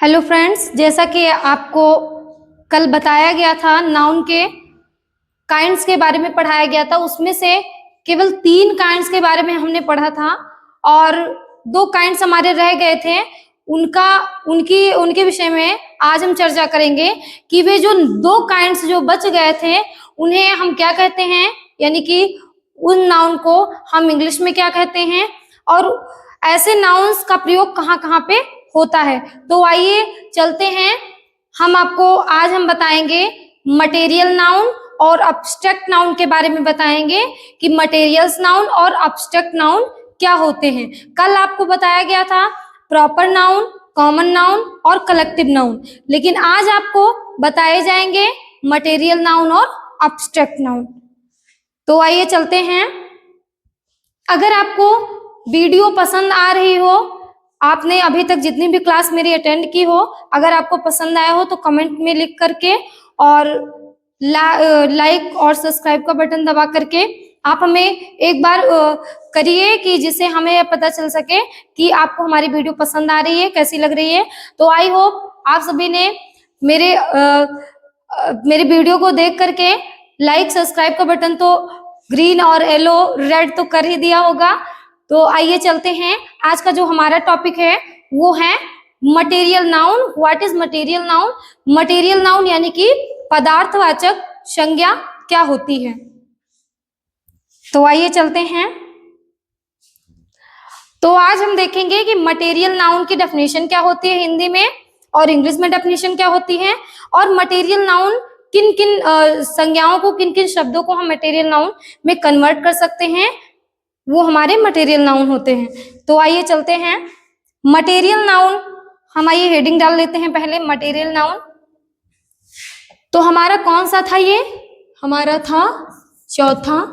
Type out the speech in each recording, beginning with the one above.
Hello friends, जैसा कि आपको कल बताया गया था, नाउन के काइंड्स के बारे में पढ़ाया गया था। उसमें से केवल 3 काइंड्स के बारे में हमने पढ़ा था और 2 काइंड्स हमारे रह गए थे। उनके विषय में आज हम चर्चा करेंगे कि वे जो 2 काइंड्स जो बच गए थे उन्हें हम क्या कहते हैं, यानी कि उन नाउन को हम इंग्लिश में क्या कहते हैं और ऐसे नाउन्स का प्रयोग कहाँ कहाँ पे होता है। तो आइए चलते हैं। आज हम बताएंगे मटेरियल नाउन और अब्स्ट्रैक्ट नाउन के बारे में बताएंगे कि मटेरियल्स नाउन और अब्स्ट्रैक्ट नाउन क्या होते हैं। कल आपको बताया गया था प्रॉपर नाउन, कॉमन नाउन और कलेक्टिव नाउन, लेकिन आज आपको बताए जाएंगे मटेरियल नाउन और अब्स्ट्रैक्ट नाउन। तो आइए चलते हैं। अगर आपको वीडियो पसंद आ रही हो, आपने अभी तक जितनी भी क्लास मेरी अटेंड की हो, अगर आपको पसंद आया हो तो कमेंट में लिख करके और लाइक और सब्सक्राइब का बटन दबा करके आप हमें एक बार करिए कि जिससे हमें पता चल सके कि आपको हमारी वीडियो पसंद आ रही है, कैसी लग रही है। तो आई होप आप सभी ने मेरे वीडियो को देख करके लाइक सब्सक्राइब का बटन तो ग्रीन और येलो रेड तो कर ही दिया होगा। तो आइए चलते हैं। आज का जो हमारा टॉपिक है वो है material noun. What is material noun? Material noun यानी कि पदार्थवाचक संज्ञा क्या होती है। तो आइए चलते हैं। तो आज हम देखेंगे कि मटेरियल नाउन की डेफिनेशन क्या होती है हिंदी में और इंग्लिश में डेफिनेशन क्या होती है, और मटेरियल नाउन किन किन संज्ञाओं को, किन किन शब्दों को हम मटेरियल नाउन में कन्वर्ट कर सकते हैं, वो हमारे मटेरियल नाउन होते हैं। तो आइए चलते हैं। मटेरियल नाउन, हम आइए हेडिंग डाल लेते हैं पहले, मटेरियल नाउन। तो हमारा कौन सा था ये? हमारा था चौथा,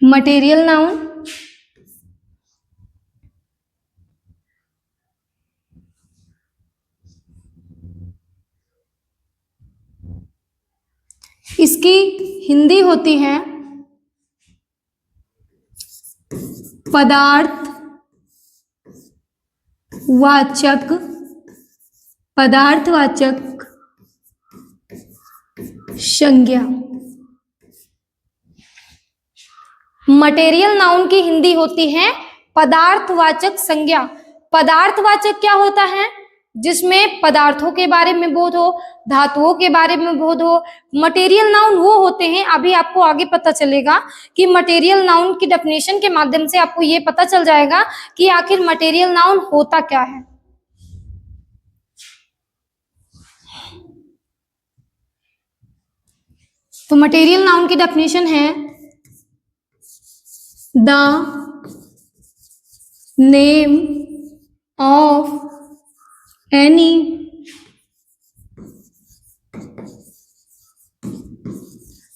मटेरियल नाउन। इसकी हिंदी होती है पदार्थवाचक संज्ञा। मटेरियल नाउन की हिंदी होती है पदार्थवाचक संज्ञा। पदार्थवाचक क्या होता है? जिसमें पदार्थों के बारे में बोध हो, धातुओं के बारे में बोध हो। मटेरियल नाउन वो होते हैं, अभी आपको आगे पता चलेगा कि मटेरियल नाउन की डेफिनेशन के माध्यम से आपको ये पता चल जाएगा कि आखिर मटेरियल नाउन होता क्या है। तो मटेरियल नाउन की डेफिनेशन है the name of any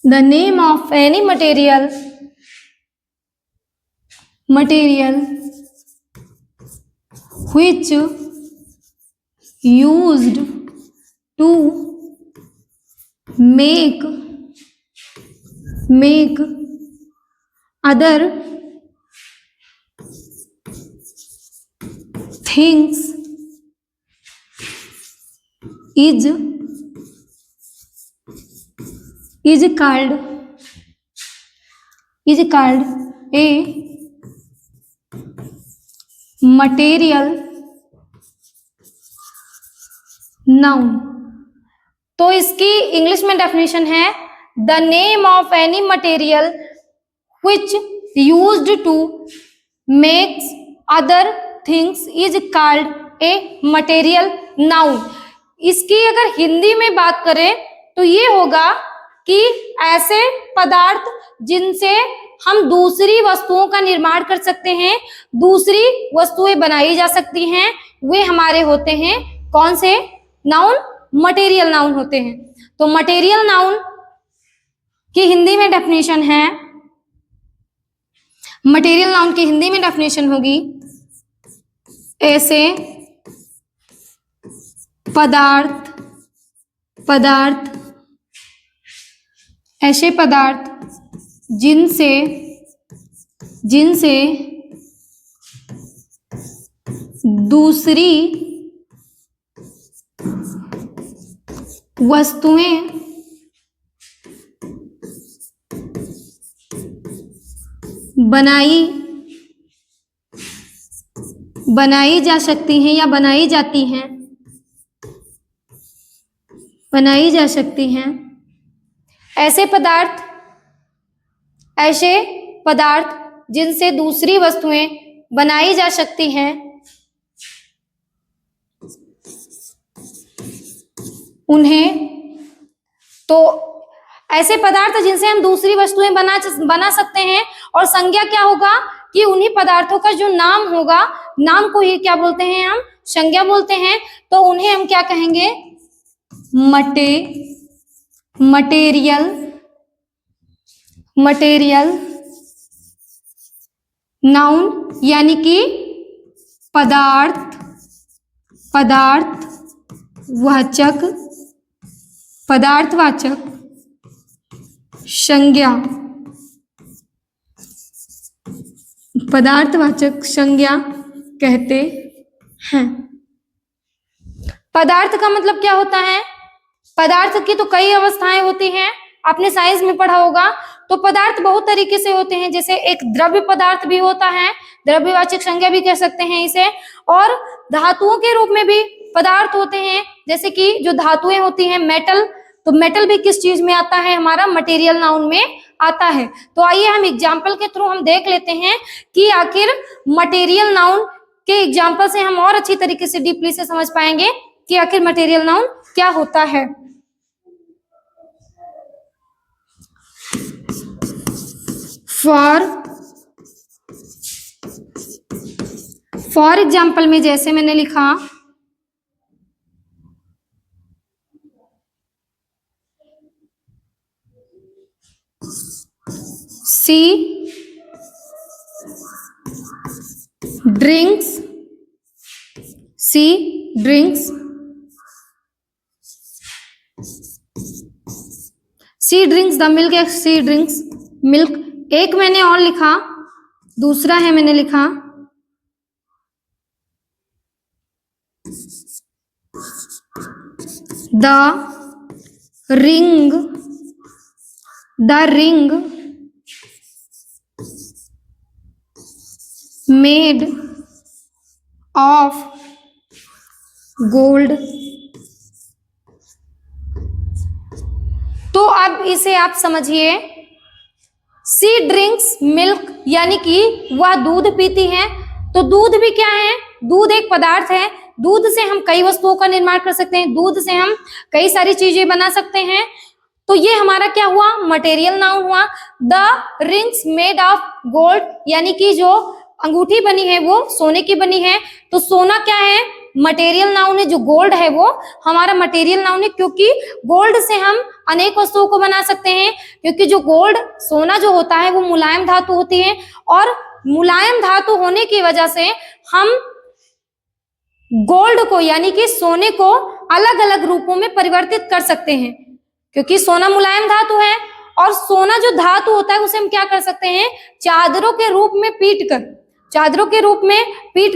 the name of any material which used to make other things is called a material noun। तो इसकी इंग्लिश में डेफिनेशन है the name of any material which used to make other things is called a material noun। इसकी अगर हिंदी में बात करें तो ये होगा कि ऐसे पदार्थ जिनसे हम दूसरी वस्तुओं का निर्माण कर सकते हैं, दूसरी वस्तुएं बनाई जा सकती हैं, वे हमारे होते हैं कौन से नाउन? मटेरियल नाउन होते हैं। तो मटेरियल नाउन की हिंदी में डेफिनेशन है, मटेरियल नाउन की हिंदी में डेफिनेशन होगी ऐसे पदार्थ जिनसे जिनसे दूसरी वस्तुएं बनाई जा सकती हैं या बनाई जाती हैं ऐसे पदार्थ जिनसे दूसरी वस्तुएं बनाई जा सकती हैं उन्हें, तो ऐसे पदार्थ जिनसे हम दूसरी वस्तुएं बना सकते हैं, और संज्ञा क्या होगा कि उन्हीं पदार्थों का जो नाम होगा, नाम को ही क्या बोलते हैं हम, संज्ञा बोलते हैं। तो उन्हें हम क्या कहेंगे, मटेरियल नाउन, यानी कि पदार्थवाचक संज्ञा कहते हैं। पदार्थ का मतलब क्या होता है, पदार्थ की तो कई अवस्थाएं होती हैं, आपने साइंस में पढ़ा होगा। तो पदार्थ बहुत तरीके से होते हैं, जैसे एक द्रव्य पदार्थ भी होता है, द्रव्यवाचक संज्ञा भी कह सकते हैं इसे, और धातुओं के रूप में भी पदार्थ होते हैं, जैसे कि जो धातुएं होती हैं मेटल, तो मेटल भी किस चीज में आता है, हमारा मटेरियल नाउन में आता है। तो आइए हम एग्जाम्पल के थ्रू हम देख लेते हैं कि आखिर मटेरियल नाउन के एग्जाम्पल से हम और अच्छी तरीके से डीपली से समझ पाएंगे कि आखिर मटेरियल नाउन क्या होता है। फॉर एग्जाम्पल में जैसे मैंने लिखा, सी ड्रिंक्स द मिल्क, या सी ड्रिंक्स मिल्क। एक मैंने और लिखा, दूसरा है मैंने लिखा the ring made of gold. तो अब इसे आप समझिए, सी ड्रिंक्स मिल्क यानी कि वह दूध पीती है। तो दूध भी क्या है, दूध एक पदार्थ है, दूध से हम कई वस्तुओं का निर्माण कर सकते हैं, दूध से हम कई सारी चीजें बना सकते हैं। तो ये हमारा क्या हुआ, मटेरियल नाउन हुआ। The rings made of gold, यानी कि जो अंगूठी बनी है वो सोने की बनी है। तो सोना क्या है, मटेरियल नाउन है। जो गोल्ड है वो हमारा मटेरियल नाउन है, क्योंकि गोल्ड से हम अनेक वस्तुओं को बना सकते हैं। क्योंकि जो गोल्ड, सोना जो होता है वो मुलायम धातु होती है, और मुलायम धातु होने की वजह से हम गोल्ड को यानी कि सोने को अलग अलग रूपों में परिवर्तित कर सकते हैं। क्योंकि सोना मुलायम धातु है, और सोना जो धातु होता है उसे हम क्या कर सकते हैं, चादरों के रूप में पीट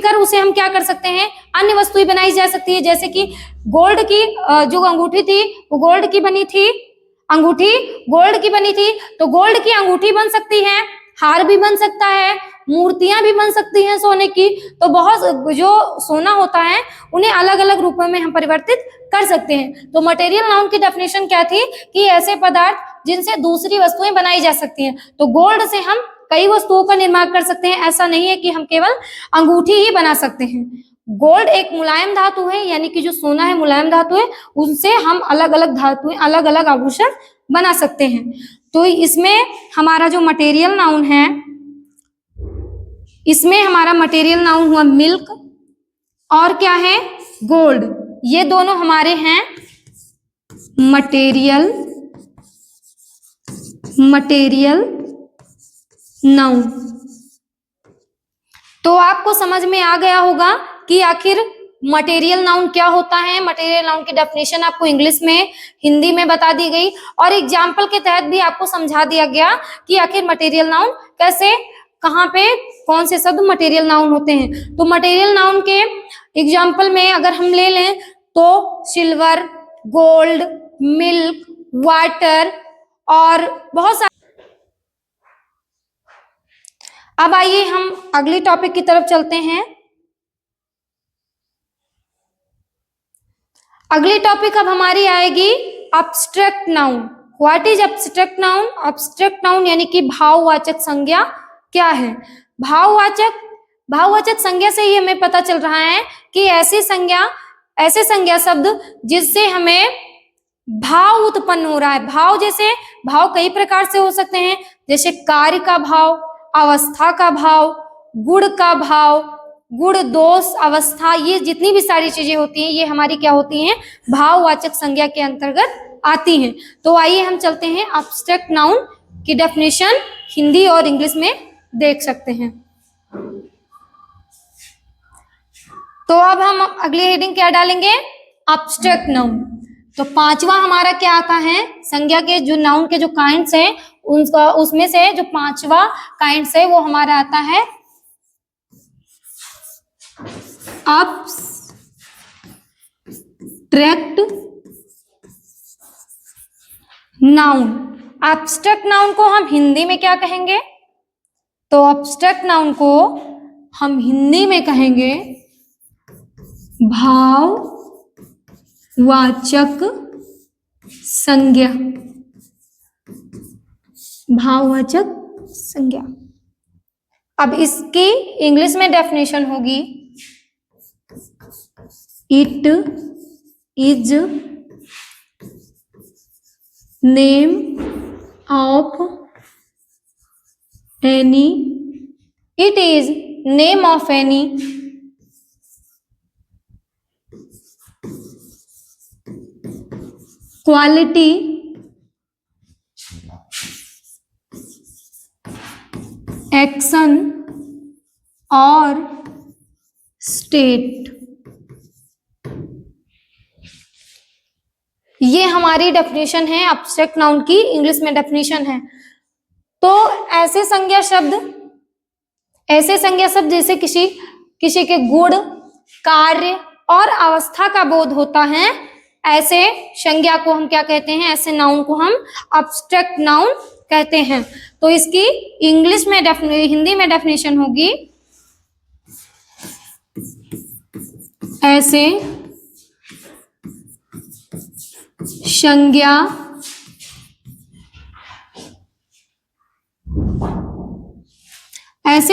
कर उसे हम क्या कर सकते हैं, अन्य वस्तुएं बनाई जा सकती है। जैसे कि गोल्ड की जो अंगूठी थी वो गोल्ड की बनी थी, अंगूठी गोल्ड की बनी थी, तो गोल्ड की अंगूठी बन सकती है, हार भी बन सकता है, मूर्तियां भी बन सकती हैं सोने की। तो बहुत जो सोना होता है उन्हें अलग अलग रूपों में हम परिवर्तित कर सकते हैं। तो मटेरियल नाउन की डेफिनेशन क्या थी कि ऐसे पदार्थ जिनसे दूसरी वस्तुएं बनाई जा सकती हैं। तो गोल्ड से हम कई वस्तुओं का निर्माण कर सकते हैं, ऐसा नहीं है कि हम केवल अंगूठी ही बना सकते हैं। गोल्ड एक मुलायम धातु है, यानी कि जो सोना है मुलायम धातु है, उनसे हम अलग अलग धातुएं, अलग अलग आभूषण बना सकते हैं। तो इसमें हमारा जो मटेरियल नाउन है, इसमें हमारा मटेरियल नाउन हुआ मिल्क, और क्या है, गोल्ड। ये दोनों हमारे हैं मटेरियल नाउन। तो आपको समझ में आ गया होगा कि आखिर मटेरियल नाउन क्या होता है, मटेरियल नाउन की डेफिनेशन आपको इंग्लिश में, हिंदी में बता दी गई, और एग्जाम्पल के तहत भी आपको समझा दिया गया कि आखिर मटेरियल नाउन कैसे, कहाँ पे कौन से शब्द मटेरियल नाउन होते हैं। तो मटेरियल नाउन के एग्जाम्पल में अगर हम ले लें तो सिल्वर, गोल्ड, मिल्क, वाटर और बहुत सारे। अब आइए हम अगली टॉपिक की तरफ चलते हैं। अगली टॉपिक अब हमारी आएगी abstract noun. What is abstract noun? Abstract noun यानी कि भाववाचक संज्ञा क्या है? भाववाचक संज्ञा से ही हमें पता चल रहा है कि ऐसे संज्ञा शब्द जिससे हमें भाव उत्पन्न हो रहा है। भाव जैसे भाव कई प्रकार से हो सकते हैं, जैसे कार्य का भाव, अवस्था का भाव, गुण का भाव, गुण, दोष, अवस्था, ये जितनी भी सारी चीजें होती हैं ये हमारी क्या होती हैं, भाववाचक संज्ञा के अंतर्गत आती हैं। तो आइए हम चलते हैं एब्स्ट्रैक्ट नाउन की डेफिनेशन हिंदी और इंग्लिश में देख सकते हैं। तो अब हम अगली हेडिंग क्या डालेंगे? Abstract noun. तो पांचवा हमारा क्या आता है? संज्ञा के जो नाउन के जो काइंड्स हैं उनका, उसमें से जो पांचवा काइंड्स है वो हमारा आता है एब्स्ट्रैक्ट नाउन। एब्स्ट्रैक्ट नाउन को हम हिंदी में क्या कहेंगे? तो एब्स्ट्रैक्ट नाउन को हम हिंदी में कहेंगे भाववाचक संज्ञा। भाववाचक संज्ञा। अब इसकी इंग्लिश में डेफिनेशन होगी, it is name of any, it is name of any quality action और स्टेट। ये हमारी डेफिनेशन है एब्स्ट्रैक्ट नाउन की, इंग्लिश में डेफिनेशन है। तो ऐसे संज्ञा शब्द जैसे किसी के गुण, कार्य और अवस्था का बोध होता है, ऐसे संज्ञा को हम क्या कहते हैं? ऐसे नाउन को हम एब्स्ट्रैक्ट नाउन कहते हैं। तो इसकी इंग्लिश में हिंदी में डेफिनेशन होगी, ऐसे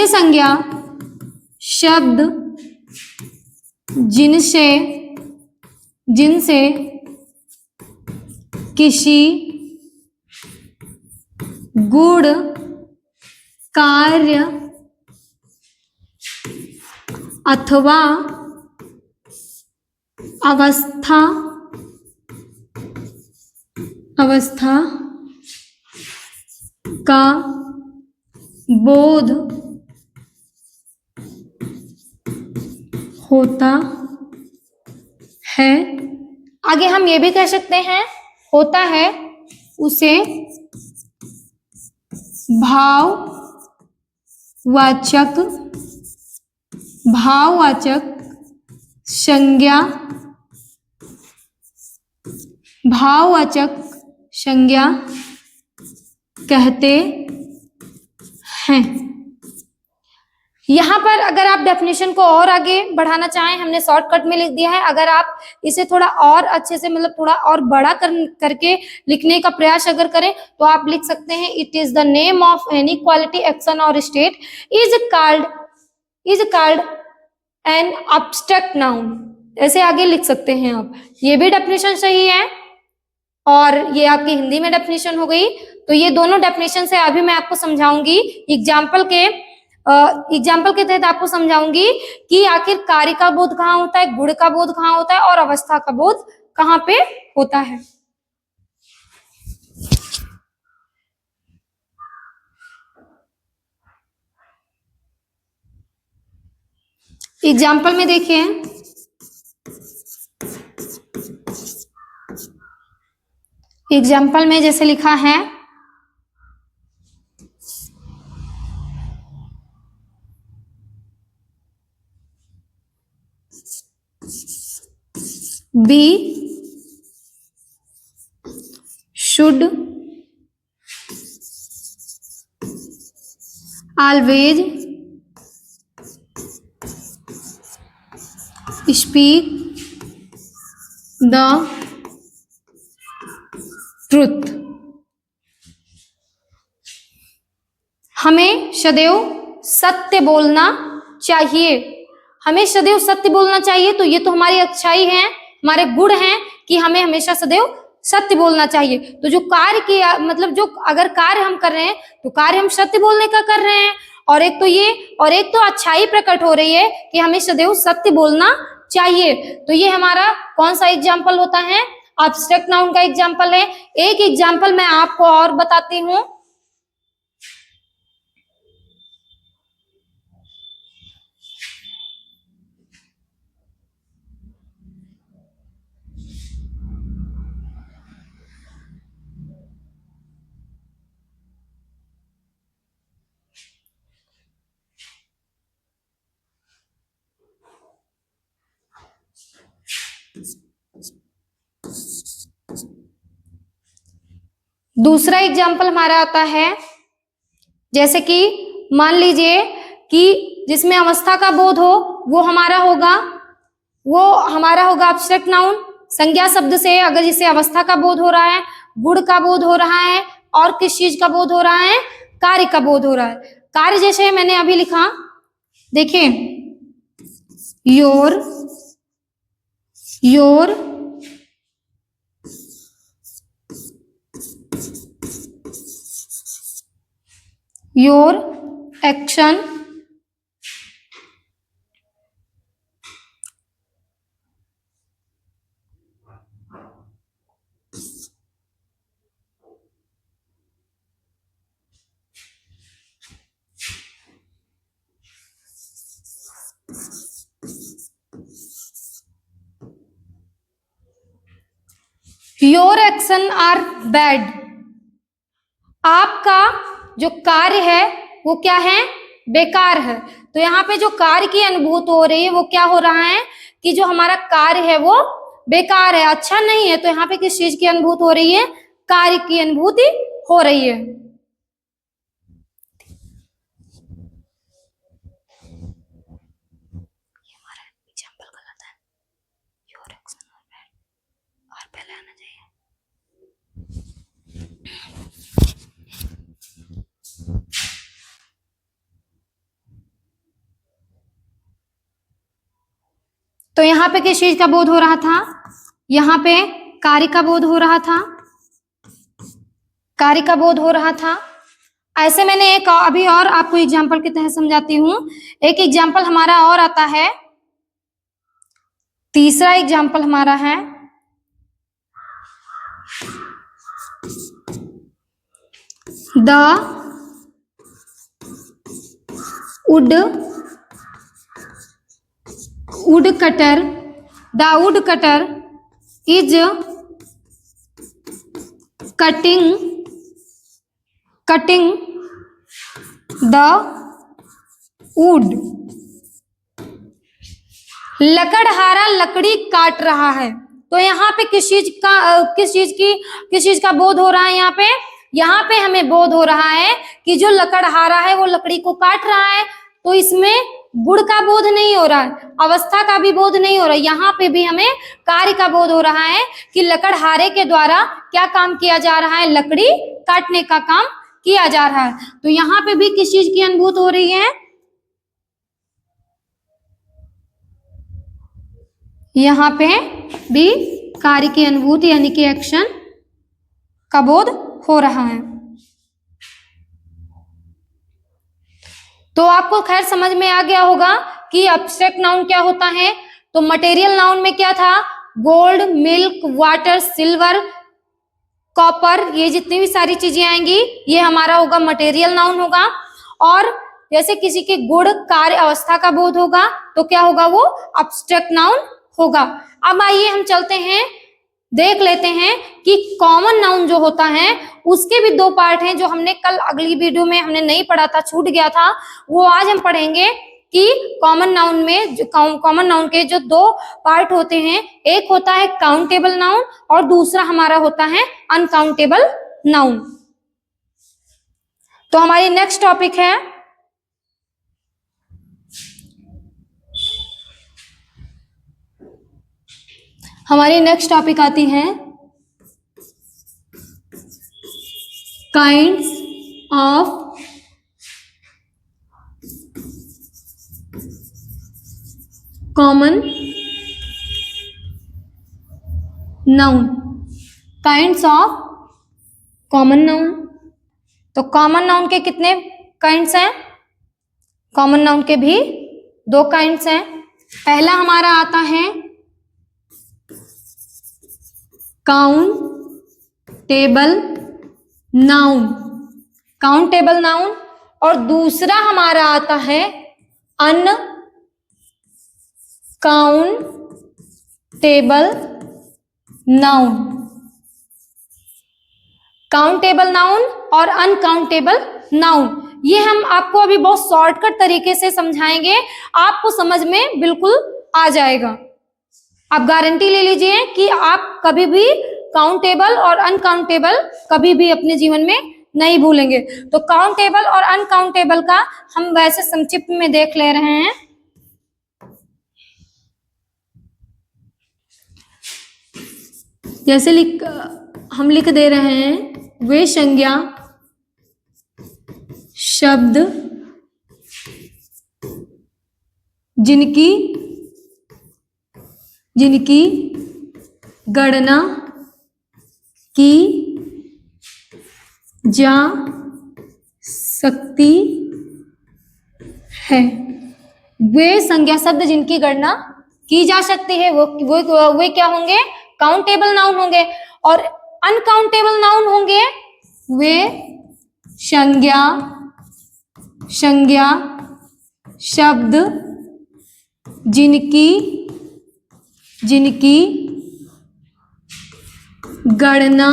संज्ञा शब्द जिनसे किसी गुण, कार्य अथवा अवस्था का बोध होता है। आगे हम ये भी कह सकते हैं होता है, उसे भाववाचक संज्ञा कहते हैं। यहाँ पर अगर आप डेफिनेशन को और आगे बढ़ाना चाहें, हमने शॉर्टकट में लिख दिया है, अगर आप इसे थोड़ा और अच्छे से मतलब थोड़ा और बड़ा करके लिखने का प्रयास अगर करें तो आप लिख सकते हैं, it is the name of any quality, action और state is called an abstract noun. ऐसे आगे लिख सकते हैं आप। ये भी डेफिनेशन सही है और ये आपकी हिंदी में डेफिनेशन हो गई। तो ये दोनों डेफिनेशन से अभी मैं आपको समझाऊंगी एग्जाम्पल के तहत आपको समझाऊंगी कि आखिर कार्य का बोध कहाँ होता है, गुण का बोध कहाँ होता है और अवस्था का बोध कहाँ पे होता है। एग्जाम्पल में देखिए, एग्जाम्पल में जैसे लिखा है, be should always speak the truth. हमें सदैव सत्य बोलना चाहिए, हमें सदैव सत्य बोलना चाहिए। तो ये तो हमारी अच्छाई है, हमारे गुण हैं कि हमें हमेशा सदैव सत्य बोलना चाहिए। तो जो कार्य की मतलब जो अगर कार्य हम कर रहे हैं तो कार्य हम सत्य बोलने का कर रहे हैं, और एक तो ये, और एक तो अच्छाई प्रकट हो रही है कि हमें सदैव सत्य बोलना चाहिए। तो ये हमारा कौन सा एग्जाम्पल होता है, एब्स्ट्रैक्ट नाउन का एग्जाम्पल है। एक एग्जाम्पल मैं आपको और बताती हूँ। दूसरा एग्जाम्पल हमारा आता है, जैसे कि मान लीजिए कि जिसमें अवस्था का बोध हो वो हमारा होगा एब्स्ट्रैक्ट नाउन। संज्ञा शब्द से अगर जिसे अवस्था का बोध हो रहा है, गुण का बोध हो रहा है, और किस चीज का बोध हो रहा है, कार्य का बोध हो रहा है। कार्य जैसे मैंने अभी लिखा, देखिए, your action your action are bad. आपका जो कार्य है वो क्या है, बेकार है। तो यहाँ पे जो कार्य की अनुभूति हो रही है वो क्या हो रहा है कि जो हमारा कार्य है वो बेकार है, अच्छा नहीं है। तो यहाँ पे किस चीज की अनुभूति हो रही है, कार्य की अनुभूति हो रही है। तो यहाँ पे किस चीज का बोध हो रहा था, यहाँ पे कार्य का बोध हो रहा था, कार्य का बोध हो रहा था। ऐसे मैंने एक अभी और आपको एग्जाम्पल के तहत समझाती हूँ। एक एग्जाम्पल हमारा और आता है, तीसरा एग्जाम्पल हमारा है, the woodcutter is cutting the wood। लकड़हारा लकड़ी काट रहा है। तो यहाँ पे किस चीज का बोध हो रहा है, यहाँ पे हमें बोध हो रहा है कि जो लकड़हारा है वो लकड़ी को काट रहा है। तो इसमें गुण का बोध नहीं हो रहा है, अवस्था का भी बोध नहीं हो रहा है, यहाँ पे भी हमें कार्य का बोध हो रहा है कि लकड़हारे के द्वारा क्या काम किया जा रहा है, लकड़ी काटने का काम किया जा रहा है। तो यहाँ पे भी किस चीज की अनुभूति हो रही है, यहाँ पे भी कार्य की अनुभूति यानी कि एक्शन का बोध हो रहा है। तो आपको खैर समझ में आ गया होगा कि एब्स्ट्रैक्ट नाउन क्या होता है। तो मटेरियल नाउन में क्या था, gold, milk, water, silver, copper, ये जितनी भी सारी चीजें आएंगी ये हमारा होगा मटेरियल नाउन होगा। और जैसे किसी के गुण, कार्य, अवस्था का बोध होगा तो क्या होगा, वो एब्स्ट्रैक्ट नाउन होगा। अब आइए हम चलते हैं देख लेते हैं कि कॉमन नाउन जो होता है उसके भी दो पार्ट हैं, जो हमने कल अगली वीडियो में हमने नहीं पढ़ा था, छूट गया था, वो आज हम पढ़ेंगे कि कॉमन नाउन में जो कॉमन नाउन के जो दो पार्ट होते हैं, एक होता है काउंटेबल नाउन और दूसरा हमारा होता है अनकाउंटेबल नाउन। तो हमारी नेक्स्ट टॉपिक है आती है kinds of common noun. Kinds of common noun. तो कॉमन नाउन के कितने काइंड्स हैं? कॉमन नाउन के भी दो काइंड्स हैं। पहला हमारा आता है काउंटेबल नाउन, काउंटेबल नाउन, और दूसरा हमारा आता है अनकाउंटेबल नाउन। काउंटेबल नाउन और अनकाउंटेबल नाउन, ये हम आपको अभी बहुत शॉर्टकट तरीके से समझाएंगे, आपको समझ में बिल्कुल आ जाएगा। आप गारंटी ले लीजिए कि आप कभी भी काउंटेबल और अनकाउंटेबल कभी भी अपने जीवन में नहीं भूलेंगे। तो काउंटेबल और अनकाउंटेबल का हम वैसे संक्षिप्त में देख ले रहे हैं। जैसे हम लिख दे रहे हैं, वे संज्ञा शब्द जिनकी गणना की जा सकती है। वे संज्ञा शब्द जिनकी गणना की जा सकती है वो क्या होंगे? काउंटेबल नाउन होंगे। और अनकाउंटेबल नाउन होंगे वे संज्ञा शब्द जिनकी गणना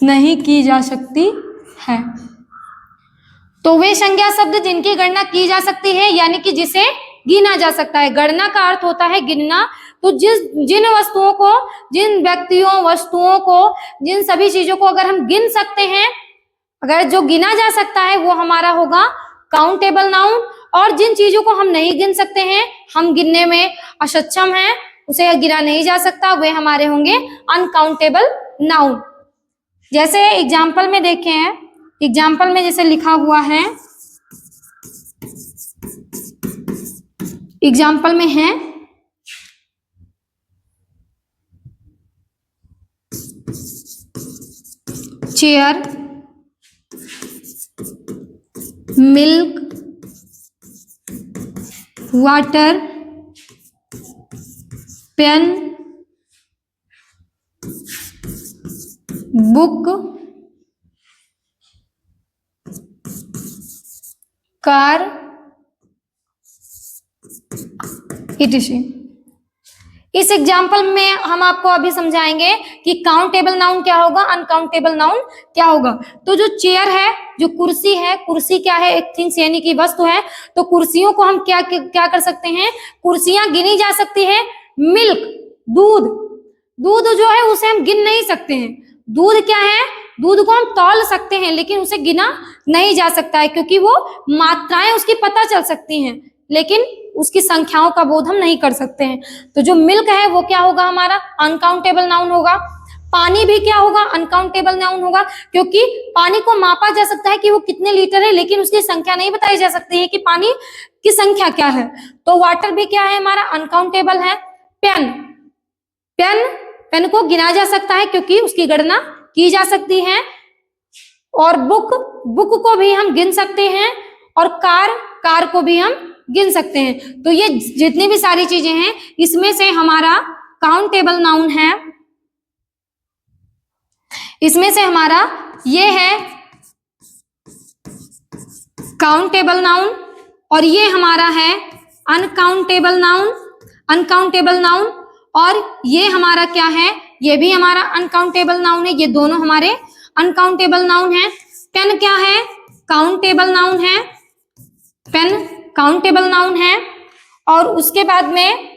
नहीं की जा सकती है। तो वे संज्ञा शब्द जिनकी गणना की जा सकती है, यानी कि जिसे गिना जा सकता है। गणना का अर्थ होता है गिनना। तो जिन वस्तुओं को, जिन व्यक्तियों, वस्तुओं को, जिन सभी चीजों को अगर हम गिन सकते हैं, अगर जो गिना जा सकता है वो हमारा होगा काउंटेबल नाउन। और जिन चीजों को हम नहीं गिन सकते हैं, हम गिनने में असक्षम हैं, उसे गिना नहीं जा सकता, वे हमारे होंगे अनकाउंटेबल नाउन। जैसे एग्जाम्पल में देखें हैं, एग्जाम्पल में जैसे लिखा हुआ है, एग्जाम्पल में है chair, milk, water, pen, book, car, etc। इस एग्जाम्पल में हम आपको अभी समझाएंगे कि काउंटेबल नाउन क्या होगा, अनकाउंटेबल नाउन क्या होगा। तो जो चेयर है, जो कुर्सी है, कुर्सी क्या है? एक थिंग्स यानी कि वस्तु है। तो कुर्सियों को हम क्या कर सकते हैं? कुर्सियां गिनी जा सकती है। मिल्क, दूध जो है उसे हम गिन नहीं सकते हैं। दूध क्या है? दूध को हम तौल सकते हैं, लेकिन उसे गिना नहीं जा सकता है, क्योंकि वो मात्राएं उसकी पता चल सकती हैं, लेकिन उसकी संख्याओं का बोध हम नहीं कर सकते हैं। तो जो मिल्क है वो क्या होगा? हमारा अनकाउंटेबल नाउन होगा। पानी भी क्या होगा? अनकाउंटेबल नाउन होगा, क्योंकि पानी को मापा जा सकता है कि वो कितने लीटर है, लेकिन उसकी संख्या नहीं बताई जा सकती है कि पानी की संख्या क्या है। तो वाटर भी क्या है? हमारा अनकाउंटेबल है। पेन को गिना जा सकता है, क्योंकि उसकी गणना की जा सकती है। और बुक को भी हम गिन सकते हैं। और कार को भी हम गिन सकते हैं। तो ये जितनी भी सारी चीजें हैं, इसमें से हमारा काउंटेबल नाउन है। इसमें से हमारा ये है काउंटेबल नाउन और ये हमारा है अनकाउंटेबल नाउन, अनकाउंटेबल नाउन, और ये हमारा क्या है, ये भी हमारा अनकाउंटेबल नाउन है। ये दोनों हमारे अनकाउंटेबल नाउन है। पेन क्या है, काउंटेबल नाउन है, पेन काउंटेबल नाउन है। और उसके बाद में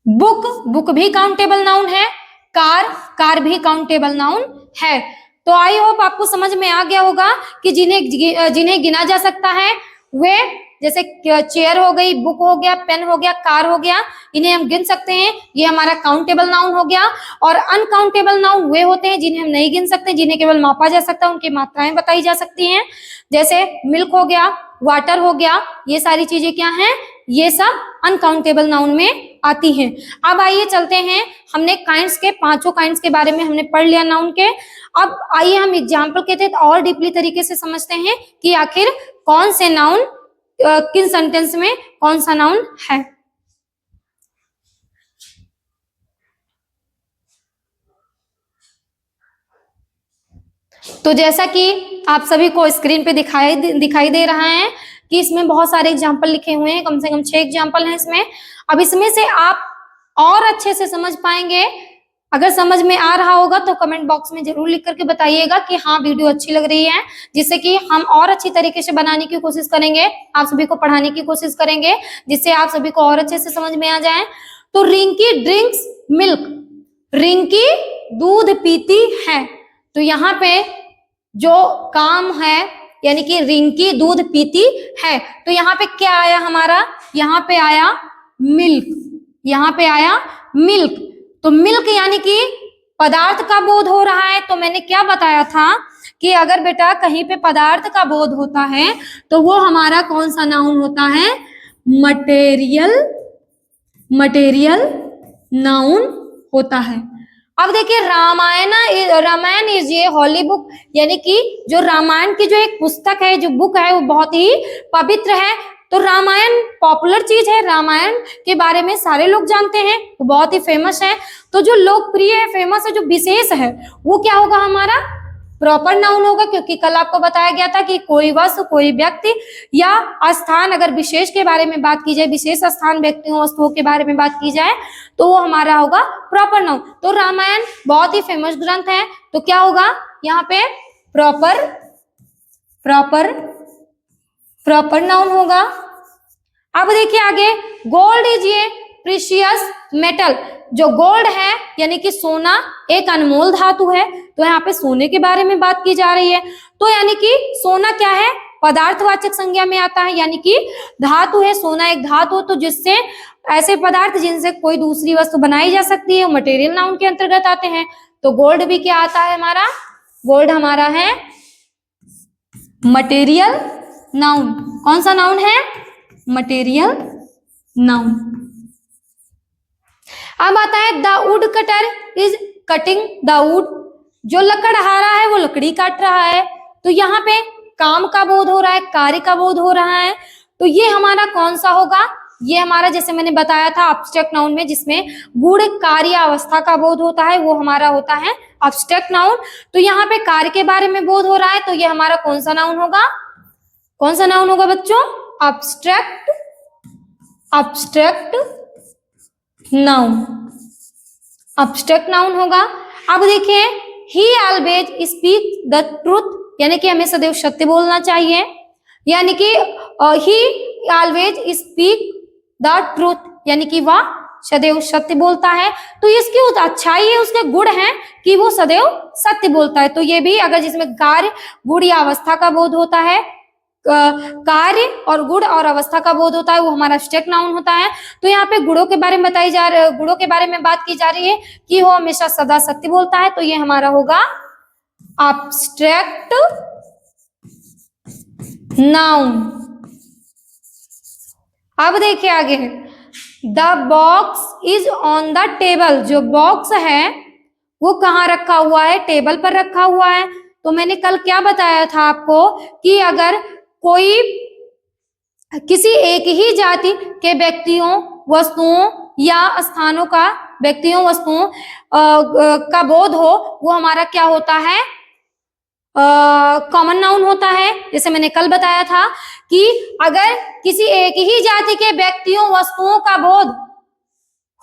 बुक, बुक भी काउंटेबल नाउन है। कार, कार भी काउंटेबल नाउन है। तो आई होप आपको समझ में आ गया होगा कि जिन्हें गिना जा सकता है वे, जैसे चेयर हो गई, बुक हो गया, पेन हो गया, कार हो गया, इन्हें हम गिन सकते हैं, ये हमारा काउंटेबल नाउन हो गया। और अनकाउंटेबल नाउन वे होते हैं जिन्हें हम नहीं गिन सकते, जिन्हें केवल मापा जा सकता है, उनकी मात्राएं बताई जा सकती हैं। जैसे मिल्क हो गया, वाटर हो गया, ये सारी चीजें क्या हैं, ये सब अनकाउंटेबल नाउन में आती हैं। अब आइए चलते हैं, हमने काइंड्स के, पांचों काइंड्स के बारे में हमने पढ़ लिया नाउन के। अब आइए हम एग्जाम्पल के तहत और डीपली तरीके से समझते हैं कि आखिर कौन से नाउन किन सेंटेंस में कौन सा नाउन है। तो जैसा कि आप सभी को स्क्रीन पे दिखाई दे रहा है कि इसमें बहुत सारे एग्जाम्पल लिखे हुए हैं, कम से कम 6 एग्जाम्पल हैं इसमें। अब इसमें से आप और अच्छे से समझ पाएंगे, अगर समझ में आ रहा होगा तो कमेंट बॉक्स में जरूर लिख करके बताइएगा कि हाँ वीडियो अच्छी लग रही है, जिससे कि हम और अच्छी तरीके से बनाने की कोशिश करेंगे, आप सभी को पढ़ाने की कोशिश करेंगे, जिससे आप सभी को और अच्छे से समझ में आ जाए। तो रिंकी ड्रिंक्स मिल्क, रिंकी दूध पीती है। तो यहाँ पे जो काम है, यानी कि रिंकी दूध पीती है, तो यहाँ पे क्या आया हमारा, यहाँ पे आया मिल्क, यहाँ पे आया मिल्क। तो मिल्क यानी कि पदार्थ का बोध हो रहा है। तो मैंने क्या बताया था कि अगर बेटा कहीं पे पदार्थ का बोध होता है तो वो हमारा कौन सा नाउन होता है, मटेरियल, मटेरियल नाउन होता है। अब देखिए रामायण इज ये हॉली बुक, यानी कि जो रामायण की जो एक पुस्तक है, जो बुक है, वो बहुत ही पवित्र है। तो रामायण पॉपुलर चीज है, रामायण के बारे में सारे लोग जानते हैं, वो बहुत ही फेमस है। तो जो लोकप्रिय है, फेमस है, जो विशेष है, वो क्या होगा हमारा, प्रॉपर नाउन होगा। क्योंकि कल आपको बताया गया था कि कोई वस्तु, कोई व्यक्ति या स्थान, अगर विशेष के बारे में बात की जाए, विशेष स्थान, व्यक्तियों, वस्तुओं के बारे में बात की जाए, तो वो हमारा होगा प्रॉपर नाउन। तो रामायण बहुत ही फेमस ग्रंथ है, तो क्या होगा यहाँ पे, प्रॉपर, प्रॉपर, प्रॉपर नाउन होगा। अब देखिए आगे, गोल्ड इज ये प्रीशियस मेटल, जो गोल्ड है यानी कि सोना एक अनमोल धातु है। तो यहाँ पे सोने के बारे में बात की जा रही है। तो यानी कि सोना क्या है, पदार्थवाचक संज्ञा में आता है, यानी कि धातु है, सोना एक धातु, तो जिससे ऐसे पदार्थ जिनसे कोई दूसरी वस्तु बनाई जा सकती है, मटेरियल नाउन के अंतर्गत आते हैं। तो गोल्ड भी क्या आता है हमारा, गोल्ड हमारा है मटेरियल नाउन। कौन सा नाउन है, मटेरियल नाउन। अब आता है the wood cutter is cutting the wood, जो लकड़हारा है वो लकड़ी काट रहा है। तो यहाँ पे काम का बोध हो रहा है, कार्य का बोध हो रहा है। तो ये हमारा कौन सा होगा, ये हमारा, जैसे मैंने बताया था अब्स्ट्रैक्ट नाउन में, जिसमें गुण कार्य अवस्था का बोध होता है, वो हमारा होता है अब्स्ट्रैक्ट नाउन। तो यहाँ पे कार्य के बारे में बोध हो रहा है, तो ये हमारा कौन सा नाउन होगा, कौन सा नाउन होगा बच्चों, abstract, abstract noun, abstract noun होगा। अब देखिए, ही ऑलवेज स्पीक द ट्रूथ, यानी कि हमें सदैव सत्य बोलना चाहिए, यानी कि ही ऑलवेज स्पीक द ट्रूथ, यानी कि वह सदैव सत्य बोलता है। तो इसकी अच्छाई है, उसके गुण है कि वो सदैव सत्य बोलता है। तो ये भी, अगर जिसमें कार्य, गुण या अवस्था का बोध होता है, कार्य और गुण और अवस्था का बोध होता है, वो हमारा अब्स्ट्रैक्ट नाउन होता है। तो यहाँ पे गुणों के बारे में गुणों के बारे में बात की जा रही है कि वो हमेशा सदा सत्य बोलता है। तो ये हमारा होगा अब्स्ट्रैक्ट नाउन। अब देखिए आगे, the box is on the table, जो बॉक्स है वो कहाँ रखा हुआ है, टेबल पर रखा हुआ है। तो मैंने कल क्या बताया था आपको कि अगर कोई किसी एक ही जाति के व्यक्तियों, वस्तुओं या स्थानों का व्यक्तियों वस्तुओं का बोध हो, वो हमारा क्या होता है, कॉमन नाउन होता है। जैसे मैंने कल बताया था कि अगर किसी एक ही जाति के व्यक्तियों वस्तुओं का बोध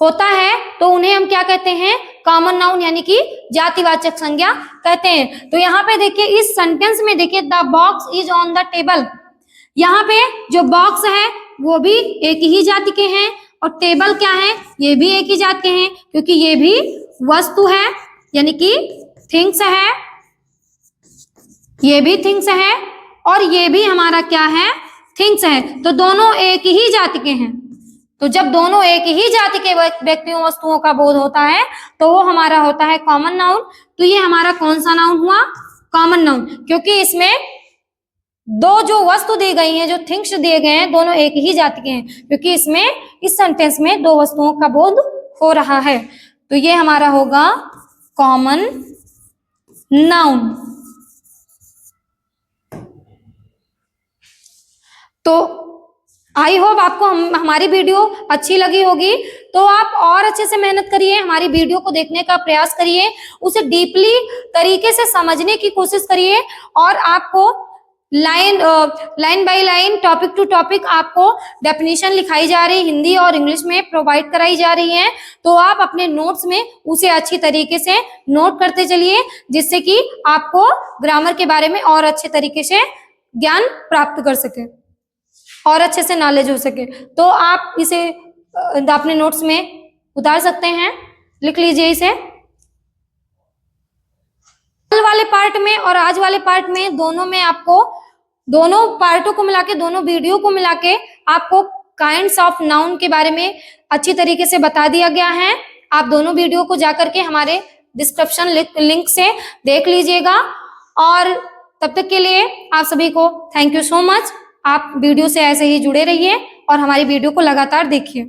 होता है तो उन्हें हम क्या कहते हैं, कॉमन नाउन यानी कि जातिवाचक संज्ञा कहते हैं। तो यहाँ पे देखिए इस सेंटेंस में देखिए the box is on the table, यहाँ पे जो बॉक्स है वो भी एक ही जाति के हैं और टेबल क्या है, ये भी एक ही जाति के हैं, क्योंकि ये भी वस्तु है यानी कि थिंग्स है, ये भी थिंग्स है और ये भी हमारा क्या है, थिंग्स है। तो दोनों एक ही जाति के हैं। तो जब दोनों एक ही जाति के व्यक्तियों वस्तुओं का बोध होता है तो वो हमारा होता है कॉमन नाउन। तो ये हमारा कौन सा नाउन हुआ, कॉमन नाउन, क्योंकि इसमें दो जो वस्तु दी गई हैं, जो थिंग्स दिए गए हैं, दोनों एक ही जाति के हैं, क्योंकि इसमें इस सेंटेंस में दो वस्तुओं का बोध हो रहा है। तो ये हमारा होगा कॉमन नाउन। तो आई होप आपको हमारी वीडियो अच्छी लगी होगी। तो आप और अच्छे से मेहनत करिए, हमारी वीडियो को देखने का प्रयास करिए, उसे डीपली तरीके से समझने की कोशिश करिए और आपको line by line, topic to topic आपको डेफिनेशन लिखाई जा रही, हिंदी और इंग्लिश में प्रोवाइड कराई जा रही है। तो आप अपने नोट्स में उसे अच्छी तरीके से नोट करते चलिए, जिससे कि आपको ग्रामर के बारे में और अच्छे तरीके से ज्ञान प्राप्त कर सके और अच्छे से नॉलेज हो सके। तो आप इसे अपने नोट्स में उतार सकते हैं, लिख लीजिए इसे। कल वाले पार्ट में और आज वाले पार्ट में दोनों में आपको दोनों पार्टों को मिला के, दोनों वीडियो को मिला के आपको काइंड्स ऑफ नाउन के बारे में अच्छी तरीके से बता दिया गया है। आप दोनों वीडियो को जाकर के हमारे डिस्क्रिप्शन लिंक से देख लीजिएगा। और तब तक के लिए आप सभी को थैंक यू सो मच। आप वीडियो से ऐसे ही जुड़े रहिए और हमारी वीडियो को लगातार देखिए।